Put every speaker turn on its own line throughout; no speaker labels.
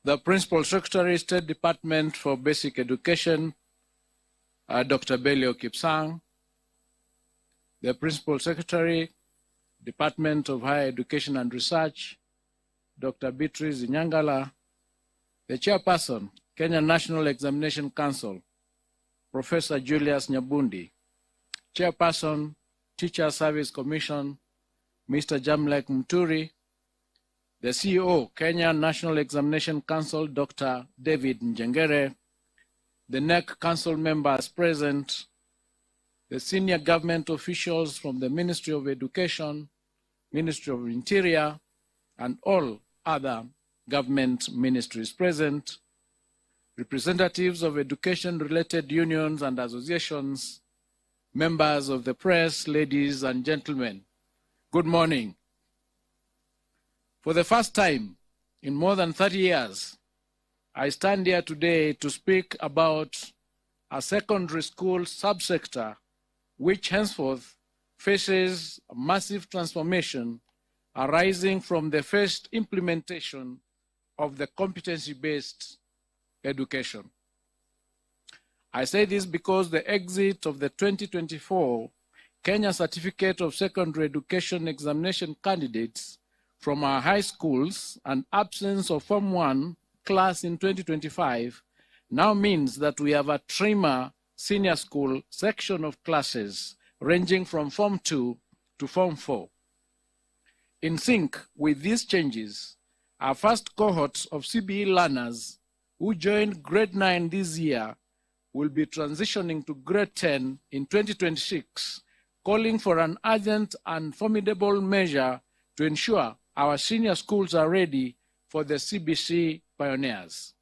the Principal Secretary, State Department for Basic Education, Dr. Belio Kipsang, the Principal Secretary, Department of Higher Education and Research, Dr. Beatrice Nyangala, the Chairperson, Kenya National Examination Council, Professor Julius Nyabundi, Chairperson, Teacher Service Commission, Mr. Jamlek Muturi, the CEO, Kenya National Examination Council, Dr. David Njengere, the KNEC Council members present, the senior government officials from the Ministry of Education, Ministry of Interior, and all other government ministries present, representatives of education-related unions and associations, members of the press, ladies and gentlemen, good morning. For the first time in more than 30 years, I stand here today to speak about a secondary school subsector which henceforth faces a massive transformation arising from the first implementation of the competency-based education. I say this because the exit of the 2024 Kenya Certificate of Secondary Education examination candidates from our high schools and absence of Form 1 class in 2025 now means that we have a trimmer senior school section of classes ranging from Form 2 to Form 4. In sync with these changes, our first cohort of CBE learners who joined grade 9 this year will be transitioning to grade 10 in 2026, calling for an urgent and formidable measure to ensure our senior schools are ready for the CBC pioneers.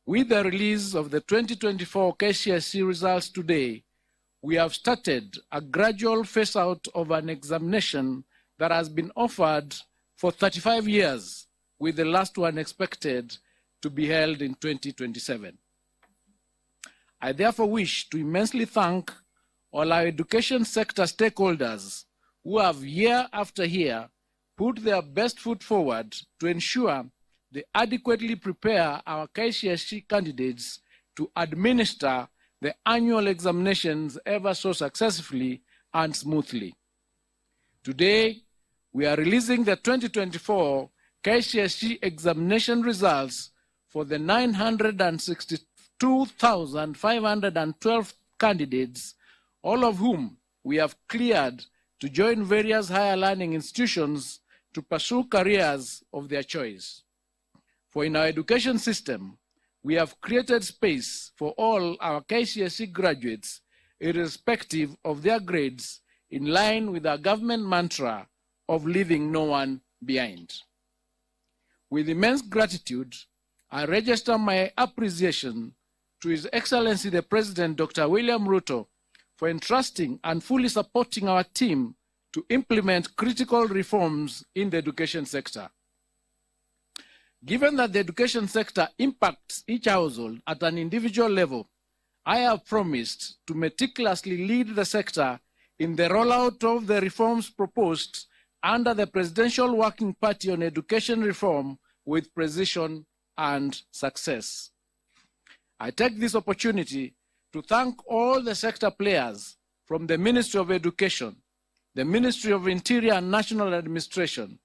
With the release of the 2024 KCSE results today, we have started a gradual phase out of an examination that has been offered for 35 years, with the last one expected to be held in 2027. I therefore wish to immensely thank all our education sector stakeholders who have year after year put their best foot forward to ensure they adequately prepare our KCSE candidates to administer the annual examinations ever so successfully and smoothly. Today, we are releasing the 2024 KCSE examination results for the 962,512 candidates, all of whom we have cleared to join various higher learning institutions to pursue careers of their choice. For in our education system, we have created space for all our KCSE graduates, irrespective of their grades, in line with our government mantra of leaving no one behind. With immense gratitude, I register my appreciation to His Excellency the President, Dr. William Ruto, for entrusting and fully supporting our team to implement critical reforms in the education sector. Given that the education sector impacts each household at an individual level, I have promised to meticulously lead the sector in the rollout of the reforms proposed under the Presidential Working Party on Education Reform with precision and success. I take this opportunity to thank all the sector players from the Ministry of Education, the Ministry of Interior and National Administration,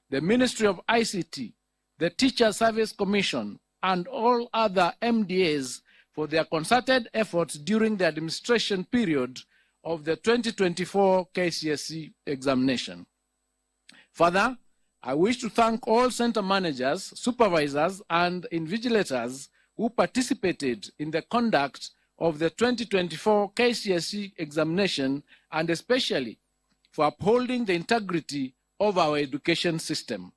the Ministry of ICT, the Teacher Service Commission, and all other MDAs for their concerted efforts during the administration period of the 2024 KCSE examination. Further, I wish to thank all center managers, supervisors, and invigilators who participated in the conduct of the 2024 KCSE examination, and especially for upholding the integrity of our education system.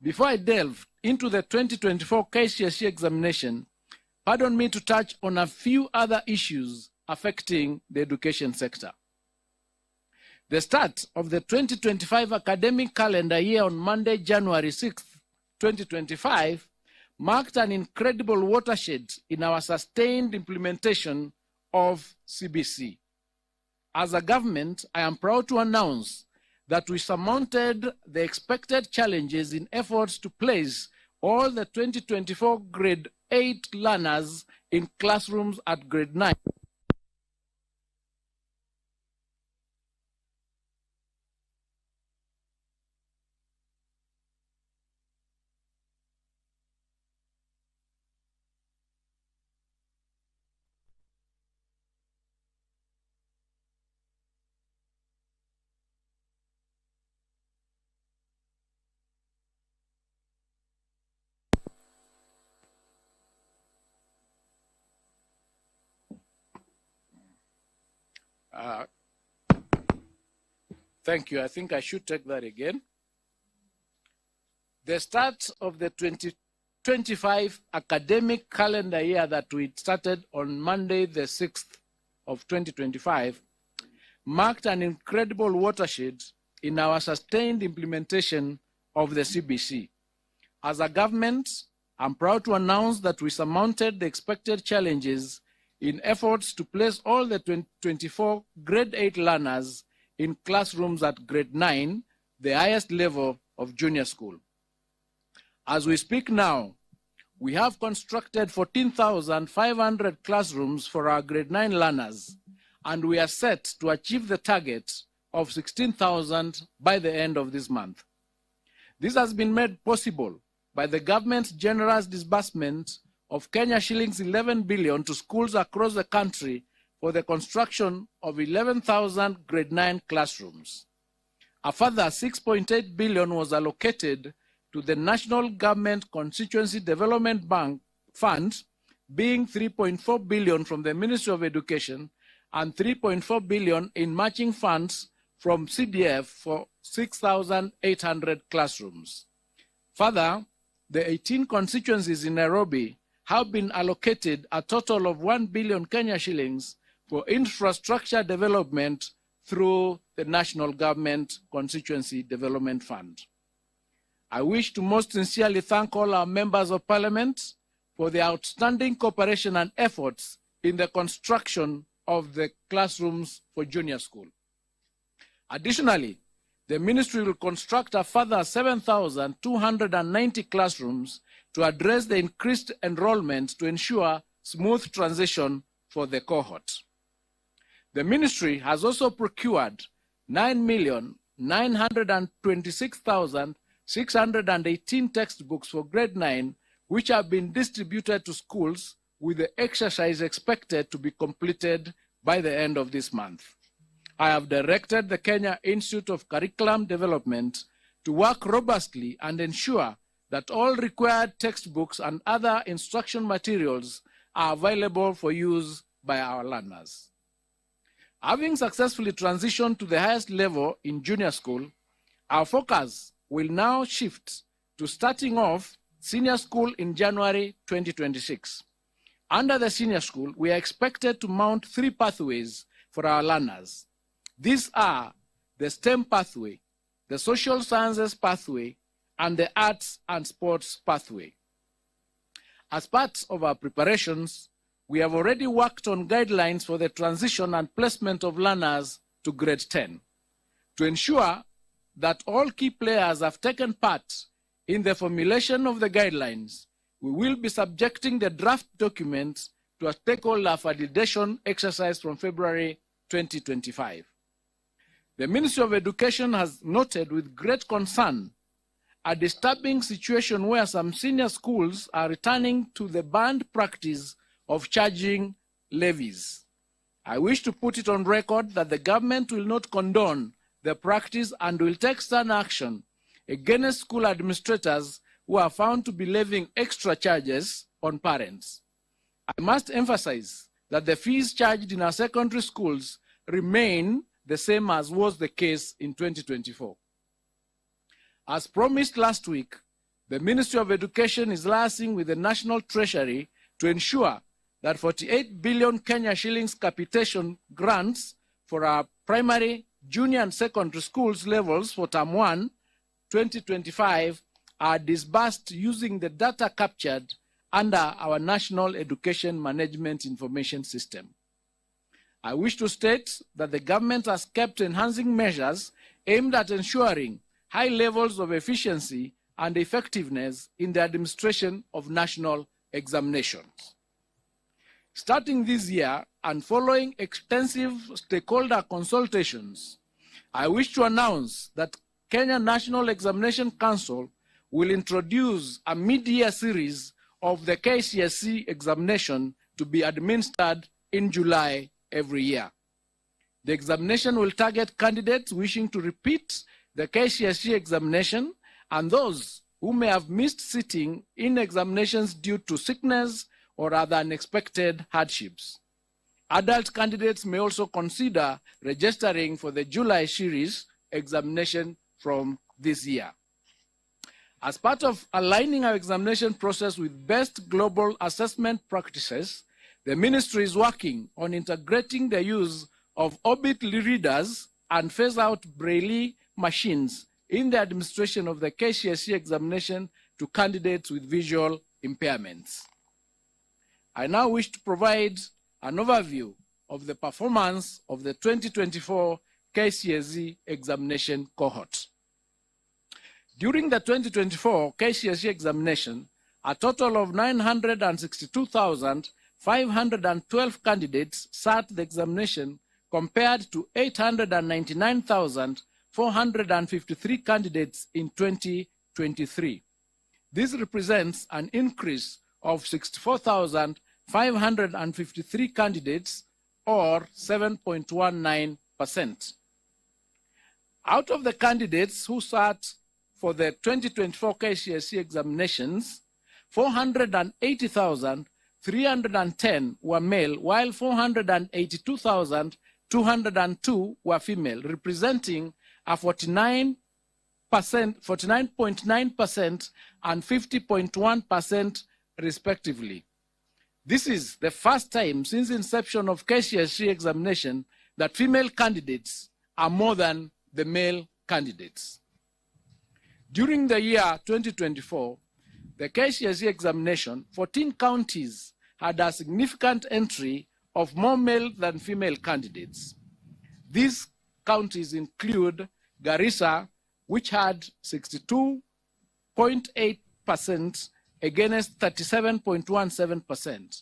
Before I delve into the 2024 KCSE examination, pardon me to touch on a few other issues affecting the education sector. The start of the 2025 academic calendar year on Monday, January 6, 2025, marked an incredible watershed in our sustained implementation of CBC. As a government, I am proud to announce that we surmounted the expected challenges in efforts to place all the 2024 grade 8 learners in classrooms at grade 9. Thank you. I think I should take that again. The start of the 2025 academic calendar year that we started on Monday, the 6th of 2025, marked an incredible watershed in our sustained implementation of the CBC. As a government, I'm proud to announce that we surmounted the expected challenges in efforts to place all the 2024 grade 8 learners in classrooms at grade 9, the highest level of junior school. As we speak now, we have constructed 14,500 classrooms for our grade 9 learners, and we are set to achieve the target of 16,000 by the end of this month. This has been made possible by the government's generous disbursement of Kenya shillings 11 billion to schools across the country for the construction of 11,000 grade 9 classrooms. A further 6.8 billion was allocated to the National Government Constituency Development Bank Fund, being 3.4 billion from the Ministry of Education and 3.4 billion in matching funds from CDF for 6,800 classrooms. Further, the 18 constituencies in Nairobi have been allocated a total of 1 billion Kenya shillings for infrastructure development through the National Government Constituency Development Fund. I wish to most sincerely thank all our members of Parliament for their outstanding cooperation and efforts in the construction of the classrooms for junior school. Additionally, the ministry will construct a further 7,290 classrooms to address the increased enrollment to ensure smooth transition for the cohort. The ministry has also procured 9,926,618 textbooks for grade 9, which have been distributed to schools, with the exercise expected to be completed by the end of this month. I have directed the Kenya Institute of Curriculum Development to work robustly and ensure that all required textbooks and other instruction materials are available for use by our learners. Having successfully transitioned to the highest level in junior school, our focus will now shift to starting off senior school in January 2026. Under the senior school, we are expected to mount 3 pathways for our learners. These are the STEM pathway, the social sciences pathway, and the arts and sports pathway. As part of our preparations, we have already worked on guidelines for the transition and placement of learners to grade 10. To ensure that all key players have taken part in the formulation of the guidelines, we will be subjecting the draft documents to a stakeholder validation exercise from February 2025. The Ministry of Education has noted with great concern a disturbing situation where some senior schools are returning to the banned practice of charging levies. I wish to put it on record that the government will not condone the practice and will take stern action against school administrators who are found to be levying extra charges on parents. I must emphasize that the fees charged in our secondary schools remain the same as was the case in 2024. As promised last week, the Ministry of Education is liaising with the National Treasury to ensure that 48 billion Kenya shillings capitation grants for our primary, junior and secondary schools levels for Term 1, 2025 are disbursed using the data captured under our National Education Management Information System. I wish to state that the government has kept enhancing measures aimed at ensuring high levels of efficiency and effectiveness in the administration of national examinations. Starting this year and following extensive stakeholder consultations, I wish to announce that Kenya National Examination Council will introduce a mid-year series of the KCSE examination to be administered in July every year. The examination will target candidates wishing to repeat the KCSE examination and those who may have missed sitting in examinations due to sickness or other unexpected hardships. Adult candidates may also consider registering for the July series examination from this year. As part of aligning our examination process with best global assessment practices, the ministry is working on integrating the use of orbit readers and phase out Braille machines in the administration of the KCSE examination to candidates with visual impairments. I now wish to provide an overview of the performance of the 2024 KCSE examination cohort. During the 2024 KCSE examination, a total of 962,512 candidates sat the examination compared to 899,453 candidates in 2023. This represents an increase of 64,553 candidates, or 7.19%. Out of the candidates who sat for the 2024 KCSE examinations, 480,310 were male, while 482,202 were female, representing a 49.9% and 50.1% respectively. This is the first time since inception of KCSE examination that female candidates are more than the male candidates. During the year 2024, the KCSE examination, 14 counties had a significant entry of more male than female candidates. These counties include Garissa, which had 62.8% against 37.17%.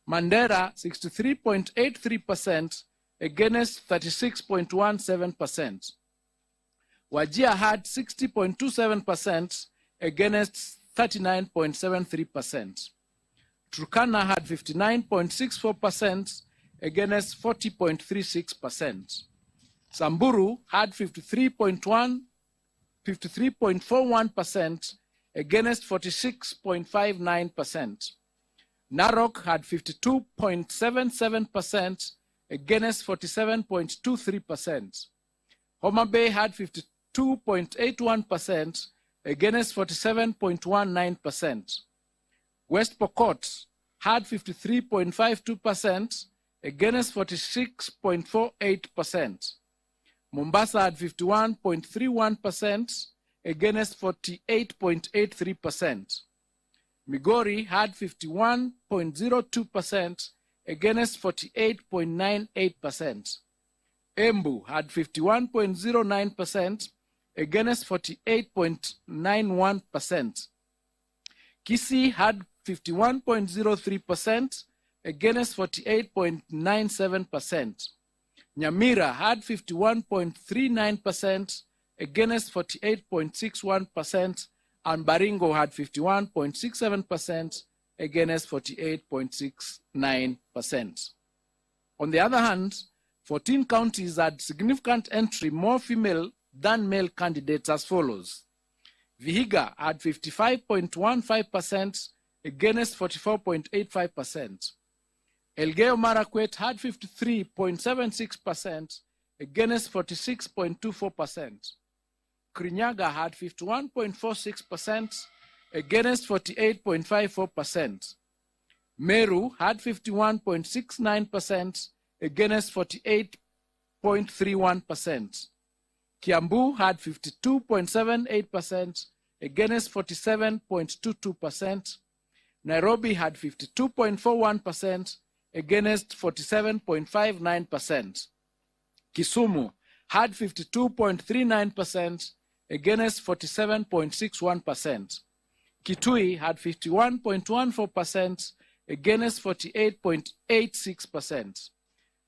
Mandera, 63.83% against 36.17%. Wajir had 60.27% against 39.73%. Turkana had 59.64% against 40.36%. Samburu had 53.41% against 46.59%. Narok had 52.77% against 47.23%. Homa Bay had 52.81% against 47.19%. West Pokot had 53.52% against 46.48%. Mombasa had 51.31% against 48.83%. Migori had 51.02% against 48.98%. Embu had 51.09% against 48.91%. Kisii had 51.03% against 48.97%. Nyamira had 51.39% against 48.61%, and Baringo had 51.67% against 48.69%. On the other hand, 14 counties had significant entry, more female than male candidates as follows. Vihiga had 55.15% against 44.85%. Elgeyo Marakwet had 53.76% against 46.24%. Kirinyaga had 51.46% against 48.54%. Meru had 51.69% against 48.31%. Kiambu had 52.78% against 47.22%. Nairobi had 52.41% against 47.59%. Kisumu had 52.39% against 47.61%. Kitui had 51.14% against 48.86%.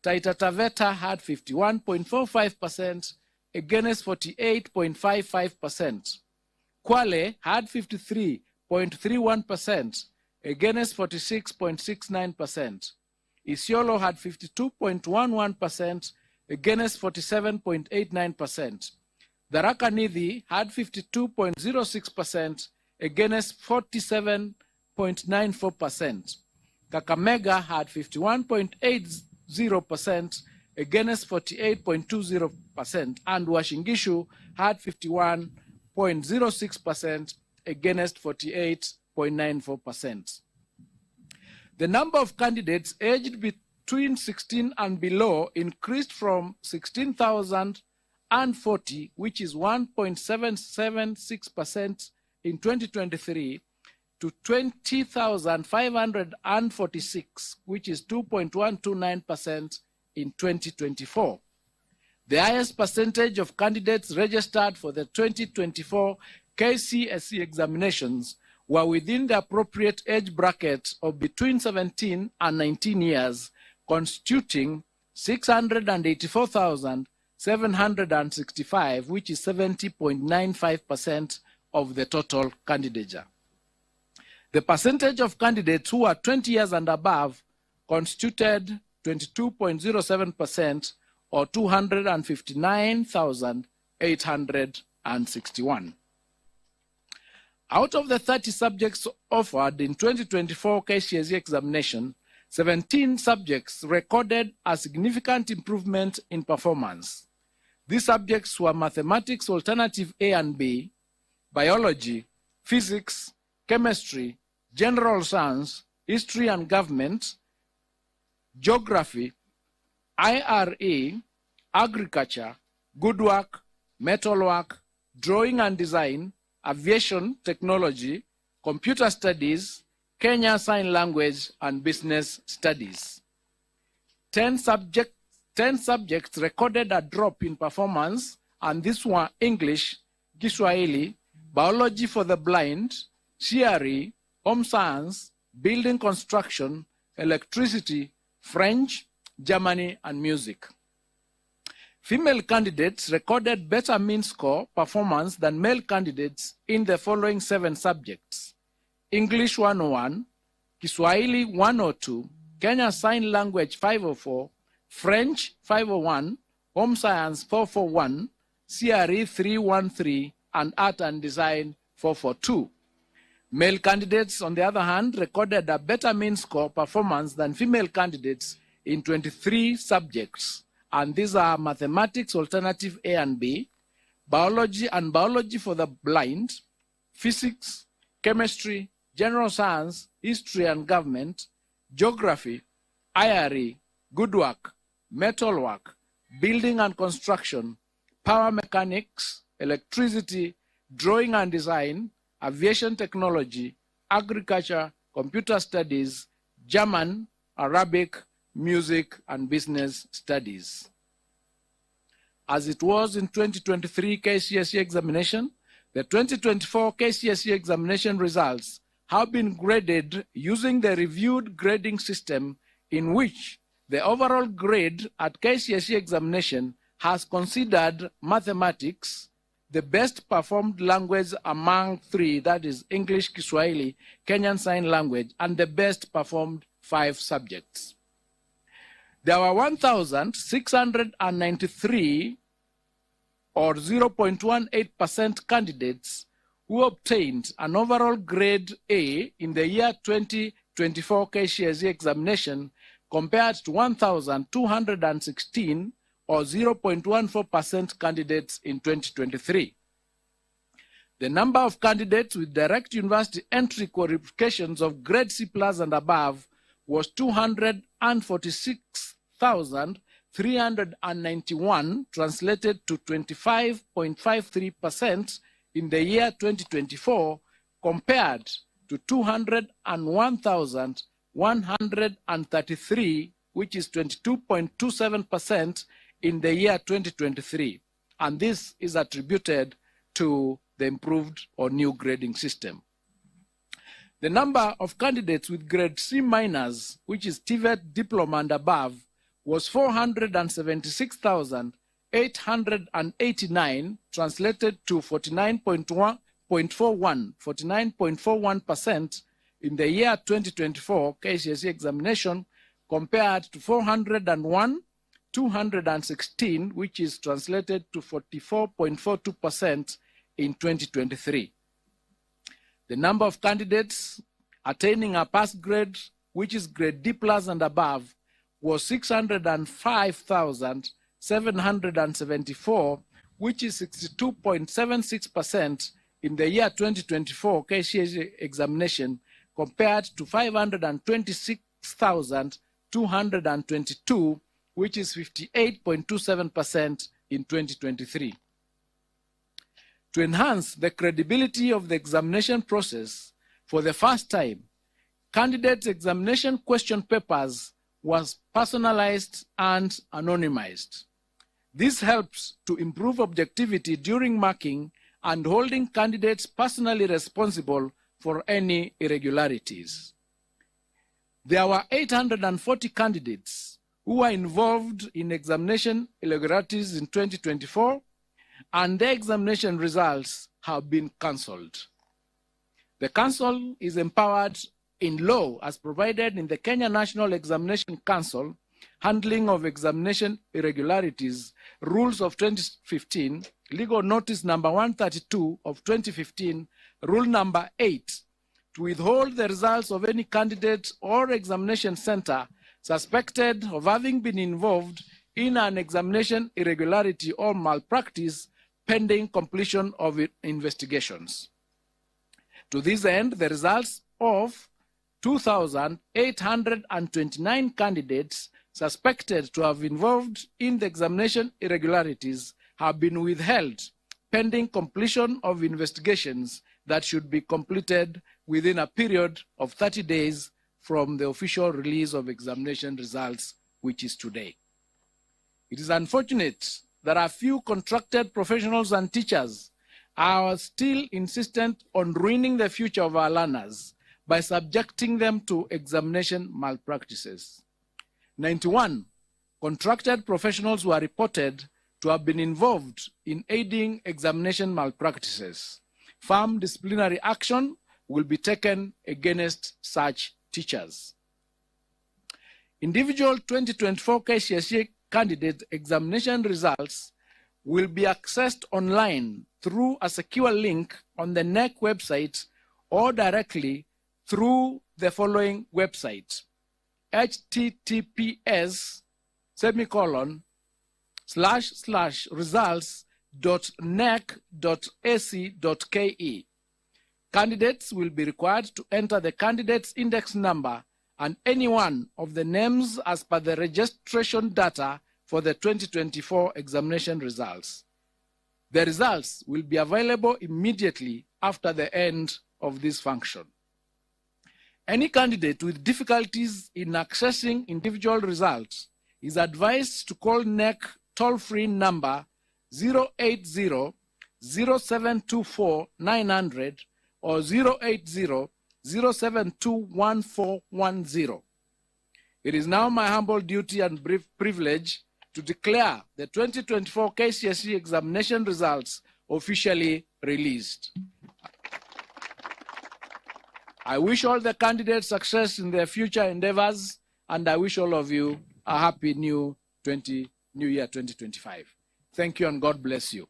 Taita Taveta had 51.45% against 48.55%. Kwale had 53.31% against 46.69%. Isiolo had 52.11% against 47.89%. Tharaka Nithi had 52.06% against 47.94%. Kakamega had 51.80% against 48.20%, and Washingishu had 51.06% against 48.94%. The number of candidates aged between 16 and below increased from 16,040, which is 1.776% in 2023, to 20,546, which is 2.129% in 2024. The highest percentage of candidates registered for the 2024 KCSE examinations were within the appropriate age bracket of between 17 and 19 years, constituting 684,765, which is 70.95% of the total candidature. The percentage of candidates who are 20 years and above constituted 22.07%, or 259,861. Out of the 30 subjects offered in 2024 KCSE examination, 17 subjects recorded a significant improvement in performance. These subjects were mathematics alternative A and B, biology, physics, chemistry, general science, history and government, geography, IRE, agriculture, woodwork, metalwork, drawing and design, aviation technology, computer studies, Kenya Sign Language, and business studies. 10 subjects recorded a drop in performance, and these were English, Kiswahili, biology for the blind, CRE, home science, building construction, electricity, French, Germany, and music. Female candidates recorded better mean score performance than male candidates in the following 7 subjects: English 101, Kiswahili 102, Kenya Sign Language 504, French 501, Home Science 441, CRE 313, and Art and Design 442. Male candidates, on the other hand, recorded a better mean score performance than female candidates in 23 subjects, and these are mathematics alternative A and B, biology and biology for the blind, physics, chemistry, general science, history and government, geography, IRE, woodwork, metalwork, building and construction, power mechanics, electricity, drawing and design, aviation technology, agriculture, computer studies, German, Arabic, music, and business studies. As it was in 2023 KCSE examination, the 2024 KCSE examination results have been graded using the reviewed grading system, in which the overall grade at KCSE examination has considered mathematics the best performed language among 3, that is English, Kiswahili, Kenyan Sign Language, and the best performed 5 subjects. There were 1,693, or 0.18% candidates who obtained an overall grade A in the year 2024 KCSE examination, compared to 1,216, or 0.14% candidates in 2023. The number of candidates with direct university entry qualifications of grade C+ and above was 246,391, translated to 25.53% in the year 2024, compared to 201,133, which is 22.27% in the year 2023. And this is attributed to the improved or new grading system. The number of candidates with grade C minors, which is TVET diploma and above, was 476,889, translated to 49.41% in the year 2024 KCSE examination, compared to 401,216, which is translated to 44.42% in 2023. The number of candidates attaining a pass grade, which is grade D plus and above, was 605,774, which is 62.76% in the year 2024 KCSE examination, compared to 526,222, which is 58.27% in 2023. To enhance the credibility of the examination process, for the first time, candidates' examination question papers was personalized and anonymized. This helps to improve objectivity during marking and holding candidates personally responsible for any irregularities. There were 840 candidates who were involved in examination irregularities in 2024, and their examination results have been cancelled. The Council is empowered in law as provided in the Kenya National Examination Council, Handling of Examination Irregularities, Rules of 2015, Legal Notice number 132 of 2015, Rule number 8, to withhold the results of any candidate or examination center suspected of having been involved in an examination irregularity or malpractice pending completion of investigations. To this end, the results of 2,829 candidates suspected to have involved in the examination irregularities have been withheld pending completion of investigations that should be completed within a period of 30 days from the official release of examination results, which is today. It is unfortunate that a few contracted professionals and teachers are still insistent on ruining the future of our learners by subjecting them to examination malpractices. 91 contracted professionals were reported to have been involved in aiding examination malpractices. Firm disciplinary action will be taken against such teachers. Individual 2024 KCSE candidate examination results will be accessed online through a secure link on the KNEC website or directly through the following website: https://results.knec.ac.ke. Candidates will be required to enter the candidate's index number and any one of the names as per the registration data for the 2024 examination results. The results will be available immediately after the end of this function. Any candidate with difficulties in accessing individual results is advised to call KNEC toll-free number 080-0724-900 or 080-0721-410. It is now my humble duty and privilege to declare the 2024 KCSE examination results officially released. I wish all the candidates success in their future endeavors, and I wish all of you a happy new year 2025. Thank you and God bless you.